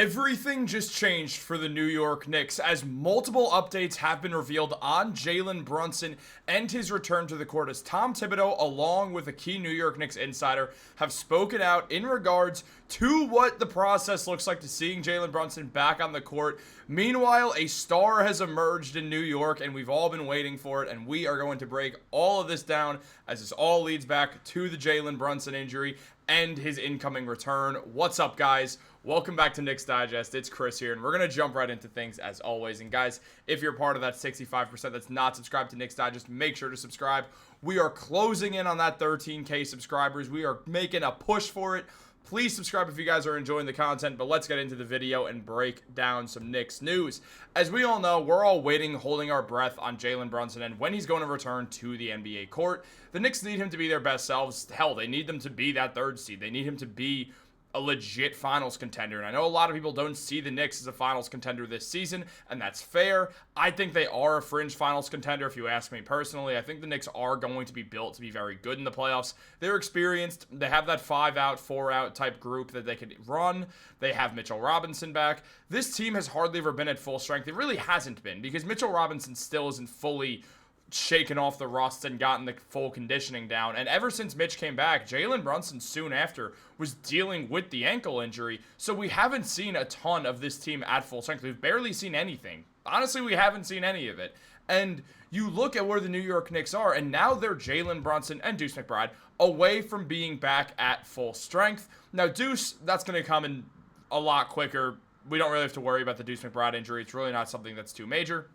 Everything just changed for the New York Knicks as multiple updates have been revealed on Jalen Brunson and his return to the court, as Tom Thibodeau, along with a key New York Knicks insider, have spoken out in regards to what the process looks like to seeing Jalen Brunson back on the court. Meanwhile, a star has emerged in New York, and we've all been waiting for it, and we are going to break all of this down as this all leads back to the Jalen Brunson injury and his incoming return. What's up, guys? Welcome back to Knicks Digest. It's Chris here, and we're going to jump right into things as always. And guys, if you're part of that 65% that's not subscribed to Knicks Digest, make sure to subscribe. We are closing in on that 13K subscribers. We are making a push for it. Please subscribe if you guys are enjoying the content, but let's get into the video and break down some Knicks news. As we all know, we're all waiting, holding our breath on Jalen Brunson and when he's going to return to the NBA court. The Knicks need him to be their best selves. Hell, they need them to be that third seed. They need him to be a legit finals contender. And I know a lot of people don't see the Knicks as a finals contender this season, and that's fair. I think they are a fringe finals contender if you ask me personally. I think the Knicks are going to be built to be very good in the playoffs. They're experienced. They have that 5-out, 4-out type group that they could run. They have Mitchell Robinson back. This team has hardly ever been at full strength. It really hasn't been, because Mitchell Robinson still isn't fully shaken off the rust and gotten the full conditioning down. And ever since Mitch came back, Jalen Brunson soon after was dealing with the ankle injury. So we haven't seen a ton of this team at full strength. We've barely seen anything. Honestly, we haven't seen any of it. And you look at where the New York Knicks are, and now they're Jalen Brunson and Deuce McBride away from being back at full strength. Now, Deuce, that's going to come in a lot quicker. We don't really have to worry about the Deuce McBride injury. It's really not something that's too major.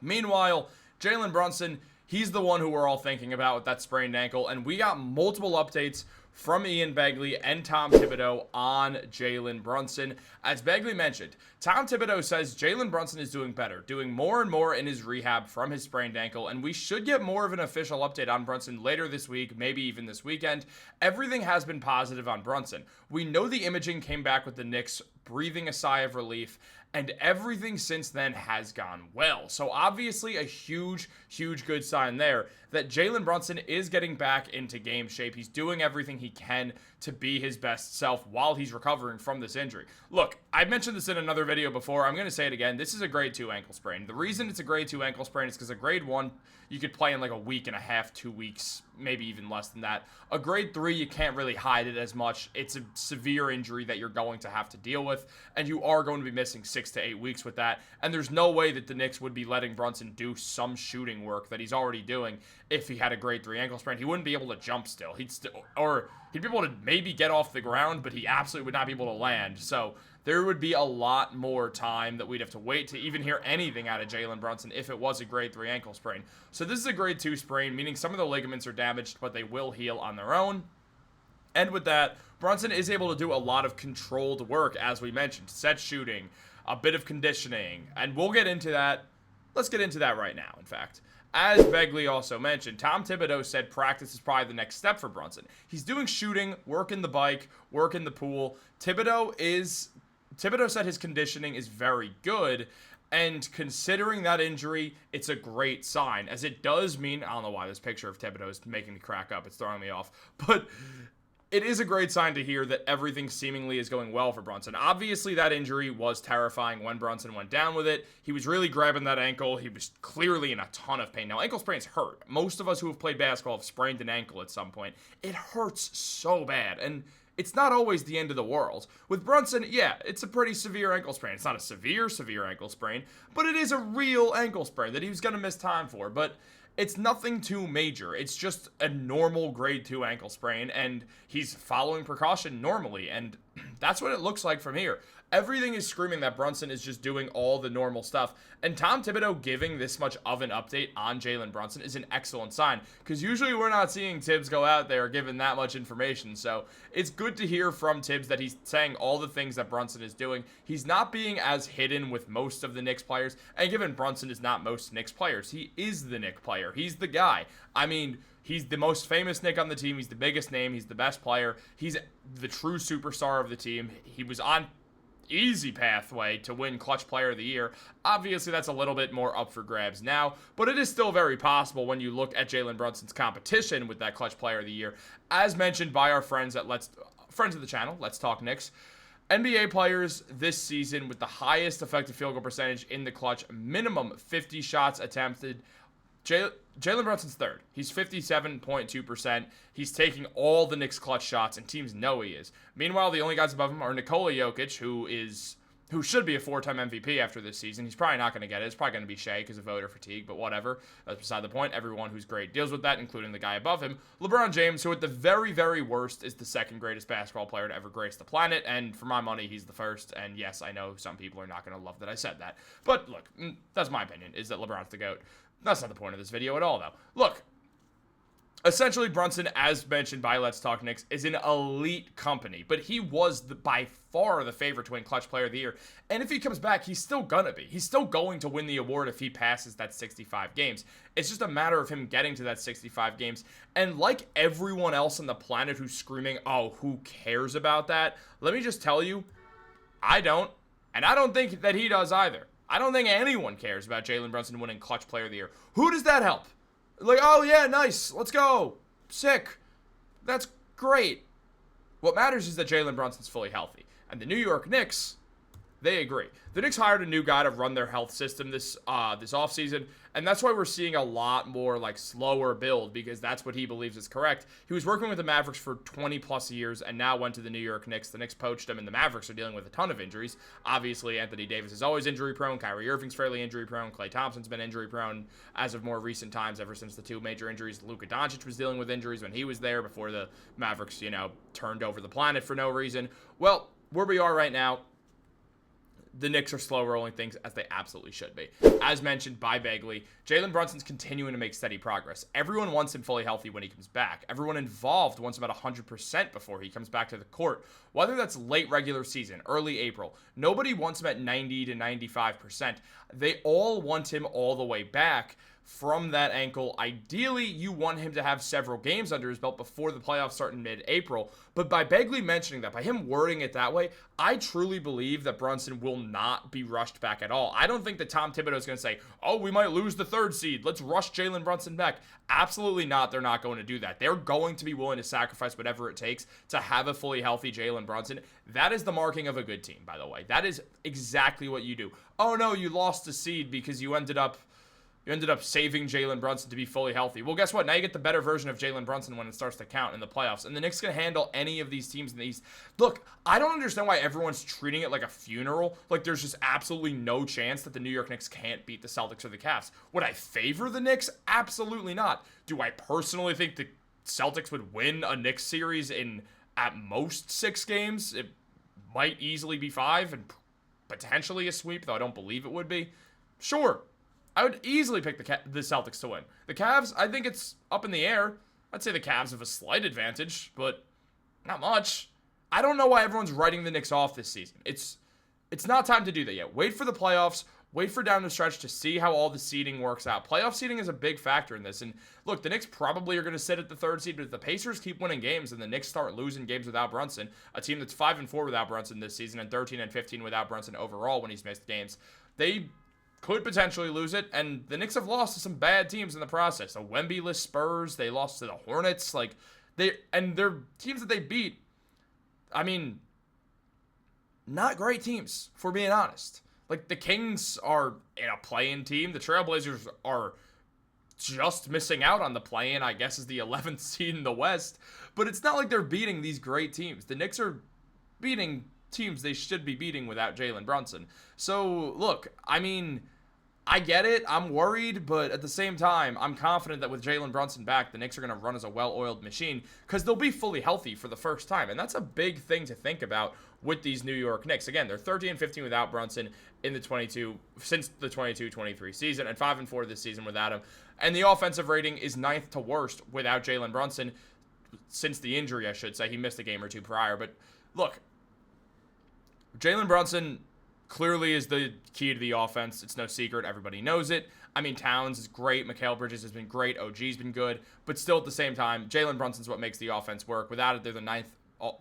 Meanwhile, Jalen Brunson, he's the one who we're all thinking about with that sprained ankle, and we got multiple updates from Ian Begley and Tom Thibodeau on Jalen Brunson. As Begley mentioned, Tom Thibodeau says Jalen Brunson is doing better, doing more and more in his rehab from his sprained ankle, and we should get more of an official update on Brunson later this week, maybe even this weekend. Everything has been positive on Brunson. We know the imaging came back with the Knicks breathing a sigh of relief, and everything since then has gone well. So obviously a huge good sign there that Jalen Brunson is getting back into game shape. He's doing everything he can to be his best self while he's recovering from this injury. Look, I mentioned this in another video before. I'm going to say it again. This is a grade 2 ankle sprain. The reason it's a grade 2 ankle sprain is because a grade 1, you could play in like a week and a half, 2 weeks, maybe even less than that. A grade 3, you can't really hide it as much. It's a severe injury that you're going to have to deal with, and you are going to be missing 6 to 8 weeks with that. And there's no way that the Knicks would be letting Brunson do some shooting work that he's already doing if he had a grade 3 ankle sprain. He wouldn't be able to jump still. He'd be able to maybe get off the ground, but he absolutely would not be able to land. So there would be a lot more time that we'd have to wait to even hear anything out of Jalen Brunson if it was a grade 3 ankle sprain. So this is a grade 2 sprain, meaning some of the ligaments are damaged, but they will heal on their own. And with that, Brunson is able to do a lot of controlled work, as we mentioned, set shooting, a bit of conditioning, and we'll get into that. Let's get into that right now, in fact. As Begley also mentioned, Tom Thibodeau said practice is probably the next step for Brunson. He's doing shooting, working the bike, working the pool. Thibodeau said his conditioning is very good, and considering that injury, it's a great sign, as it does mean, I don't know why this picture of Thibodeau is making me crack up, it's throwing me off, but it is a great sign to hear that everything seemingly is going well for Brunson. Obviously, that injury was terrifying when Brunson went down with it. He was really grabbing that ankle. He was clearly in a ton of pain. Now, ankle sprains hurt. Most of us who have played basketball have sprained an ankle at some point. It hurts so bad, and it's not always the end of the world. With Brunson, yeah, it's a pretty severe ankle sprain. It's not a severe ankle sprain, but it is a real ankle sprain that he was going to miss time for. But it's nothing too major. It's just a normal grade 2 ankle sprain, and he's following precaution normally, and that's what it looks like from here. Everything is screaming that Brunson is just doing all the normal stuff, and Tom Thibodeau giving this much of an update on Jalen Brunson is an excellent sign, because usually we're not seeing Tibbs go out there giving that much information, so it's good to hear from Tibbs that he's saying all the things that Brunson is doing. He's not being as hidden with most of the Knicks players, and given Brunson is not most Knicks players, he is the Knicks player. He's the guy. I mean, he's the most famous Knick on the team. He's the biggest name. He's the best player. He's the true superstar of the team. He was on easy pathway to win Clutch Player of the Year. Obviously, that's a little bit more up for grabs now, but it is still very possible when you look at Jalen Brunson's competition with that Clutch Player of the Year. As mentioned by our friends of the channel, Let's Talk Knicks, NBA players this season with the highest effective field goal percentage in the clutch, minimum 50 shots attempted. Jalen Brunson's third. He's 57.2%. He's taking all the Knicks clutch shots, and teams know he is. Meanwhile, the only guys above him are Nikola Jokic, who should be a 4-time MVP after this season. He's probably not going to get it. It's probably going to be Shea because of voter fatigue, but whatever. That's beside the point. Everyone who's great deals with that, including the guy above him. LeBron James, who at the very, very worst is the second greatest basketball player to ever grace the planet, and for my money, he's the first. And yes, I know some people are not going to love that I said that. But look, that's my opinion, is that LeBron's the GOAT. That's not the point of this video at all, though. Look, essentially, Brunson, as mentioned by Let's Talk Knicks, is an elite company, but he was by far the favorite to win Clutch Player of the Year. And if he comes back, he's still gonna be. He's still going to win the award if he passes that 65 games. It's just a matter of him getting to that 65 games. And like everyone else on the planet who's screaming, oh, who cares about that? Let me just tell you, I don't. And I don't think that he does either. I don't think anyone cares about Jalen Brunson winning Clutch Player of the Year. Who does that help? Like, oh yeah, nice, let's go, sick, that's great. What matters is that Jalen Brunson's fully healthy. And the New York Knicks, they agree. The Knicks hired a new guy to run their health system this offseason, and that's why we're seeing a lot more like slower build, because that's what he believes is correct. He was working with the Mavericks for 20 plus years and now went to the New York Knicks. The Knicks poached him, and the Mavericks are dealing with a ton of injuries. Obviously, Anthony Davis is always injury prone. Kyrie Irving's fairly injury prone. Klay Thompson's been injury prone as of more recent times, ever since the two major injuries. Luka Doncic was dealing with injuries when he was there before the Mavericks, turned over the planet for no reason. Well, where we are right now, the Knicks are slow rolling things, as they absolutely should be. As mentioned by Bagley, Jalen Brunson's continuing to make steady progress. Everyone wants him fully healthy when he comes back. Everyone involved wants him at 100% before he comes back to the court. Whether that's late regular season, early April, nobody wants him at 90 to 95%. They all want him all the way back from that ankle. Ideally, you want him to have several games under his belt before the playoffs start in mid-April. But by Bagley mentioning that, by him wording it that way, I truly believe that Brunson will not be rushed back at all. I don't think that Tom Thibodeau is going to say, oh, we might lose the third seed, let's rush Jalen Brunson back. Absolutely not. They're not going to do that. They're going to be willing to sacrifice whatever it takes to have a fully healthy Jalen Brunson. That is the marking of a good team, by the way. That is exactly what you do. Oh, no, you lost a seed because you ended up saving Jalen Brunson to be fully healthy. Well, guess what? Now you get the better version of Jalen Brunson when it starts to count in the playoffs. And the Knicks can handle any of these teams in the East. Look, I don't understand why everyone's treating it like a funeral. Like there's just absolutely no chance that the New York Knicks can't beat the Celtics or the Cavs. Would I favor the Knicks? Absolutely not. Do I personally think the Celtics would win a Knicks series in at most 6 games? It might easily be 5 and potentially a sweep, though I don't believe it would be. Sure. I would easily pick the Celtics to win. The Cavs, I think it's up in the air. I'd say the Cavs have a slight advantage, but not much. I don't know why everyone's writing the Knicks off this season. It's not time to do that yet. Wait for the playoffs. Wait for down the stretch to see how all the seeding works out. Playoff seeding is a big factor in this. And look, the Knicks probably are going to sit at the 3rd seed, but if the Pacers keep winning games and the Knicks start losing games without Brunson, a team that's 5-4 without Brunson this season and 13-15 without Brunson overall when he's missed games, they could potentially lose it, and the Knicks have lost to some bad teams in the process. The Wemby-less Spurs, they lost to the Hornets, they're teams that they beat. I mean, not great teams, if we're being honest. Like, the Kings are in a play-in team. The Trailblazers are just missing out on the play-in, I guess, is the 11th seed in the West. But it's not like they're beating these great teams. The Knicks are beating teams they should be beating without Jalen Brunson. So, look, I mean, I get it. I'm worried, but at the same time, I'm confident that with Jalen Brunson back, the Knicks are going to run as a well-oiled machine because they'll be fully healthy for the first time. And that's a big thing to think about with these New York Knicks. Again, they're 13-15 without Brunson since the 22-23 season, and 5-4 this season without him. And the offensive rating is 9th to worst without Jalen Brunson since the injury, I should say. He missed a game or two prior. But look, Jalen Brunson clearly is the key to the offense. It's no secret. Everybody knows it. I mean, Towns is great. Mikal Bridges has been great. OG's been good. But still, at the same time, Jalen Brunson's what makes the offense work. Without it, they're the 9th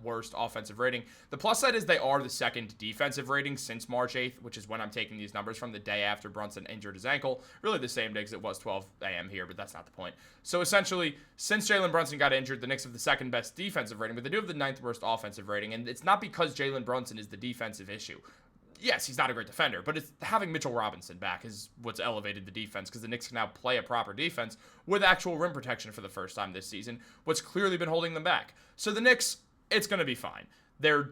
worst offensive rating. The plus side is they are the second defensive rating since March 8th, which is when I'm taking these numbers from, the day after Brunson injured his ankle. Really the same day, because it was 12 a.m. here, but that's not the point. So essentially, since Jalen Brunson got injured, the Knicks have the second best defensive rating, but they do have the 9th worst offensive rating, and it's not because Jalen Brunson is the defensive issue. Yes, he's not a great defender, but it's having Mitchell Robinson back is what's elevated the defense, because the Knicks can now play a proper defense with actual rim protection for the first time this season, what's clearly been holding them back. So the Knicks, it's going to be fine. Their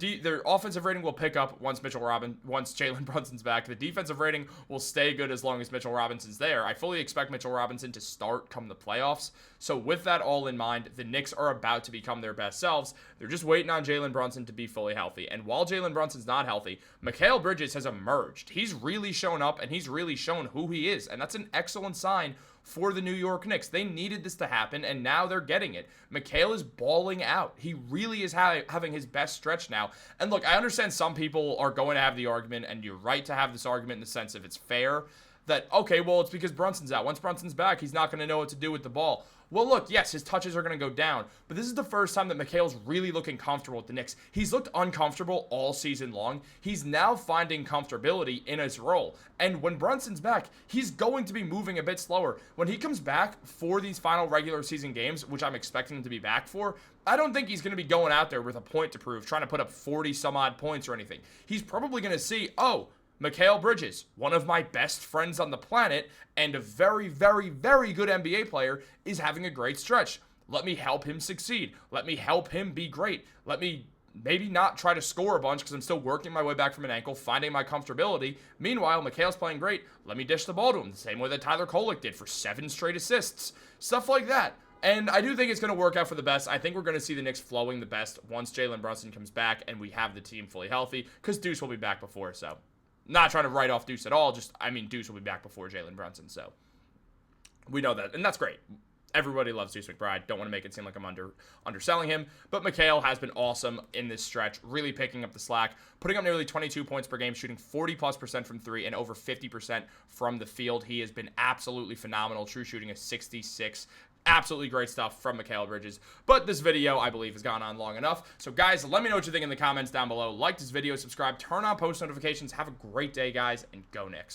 offensive rating will pick up once Jalen Brunson's back. The defensive rating will stay good as long as Mitchell Robinson's there. I fully expect Mitchell Robinson to start come the playoffs. So with that all in mind, the Knicks are about to become their best selves. They're just waiting on Jalen Brunson to be fully healthy. And while Jalen Brunson's not healthy, Mikal Bridges has emerged. He's really shown up, and he's really shown who he is. And that's an excellent sign for the New York Knicks. They needed this to happen, and now they're getting it. Mikal is balling out. He really is having his best stretch now. And look, I understand some people are going to have the argument, and you're right to have this argument in the sense if it's fair, that, okay, well, it's because Brunson's out. Once Brunson's back, he's not going to know what to do with the ball. Well, look, yes, his touches are going to go down, but this is the first time that Mikal's really looking comfortable with the Knicks. He's looked uncomfortable all season long. He's now finding comfortability in his role. And when Brunson's back, he's going to be moving a bit slower. When he comes back for these final regular season games, which I'm expecting him to be back for, I don't think he's going to be going out there with a point to prove, trying to put up 40 some odd points or anything. He's probably going to see, oh, Mikal Bridges, one of my best friends on the planet and a very, very, very good NBA player, is having a great stretch. Let me help him succeed. Let me help him be great. Let me maybe not try to score a bunch because I'm still working my way back from an ankle, finding my comfortability. Meanwhile, Mikal's playing great. Let me dish the ball to him the same way that Tyler Kolek did for 7 straight assists. Stuff like that. And I do think it's going to work out for the best. I think we're going to see the Knicks flowing the best once Jalen Brunson comes back and we have the team fully healthy, because Deuce will be back before, so. Not trying to write off Deuce at all, Deuce will be back before Jalen Brunson, so we know that, and that's great. Everybody loves Deuce McBride. Don't want to make it seem like I'm underselling him, but Mikal has been awesome in this stretch, really picking up the slack, putting up nearly 22 points per game, shooting 40+% from 3 and over 50% from the field. He has been absolutely phenomenal, true shooting a 66. Absolutely great stuff from Mikal Bridges. But this video, I believe, has gone on long enough. So, guys, let me know what you think in the comments down below. Like this video, subscribe, turn on post notifications. Have a great day, guys, and go Knicks.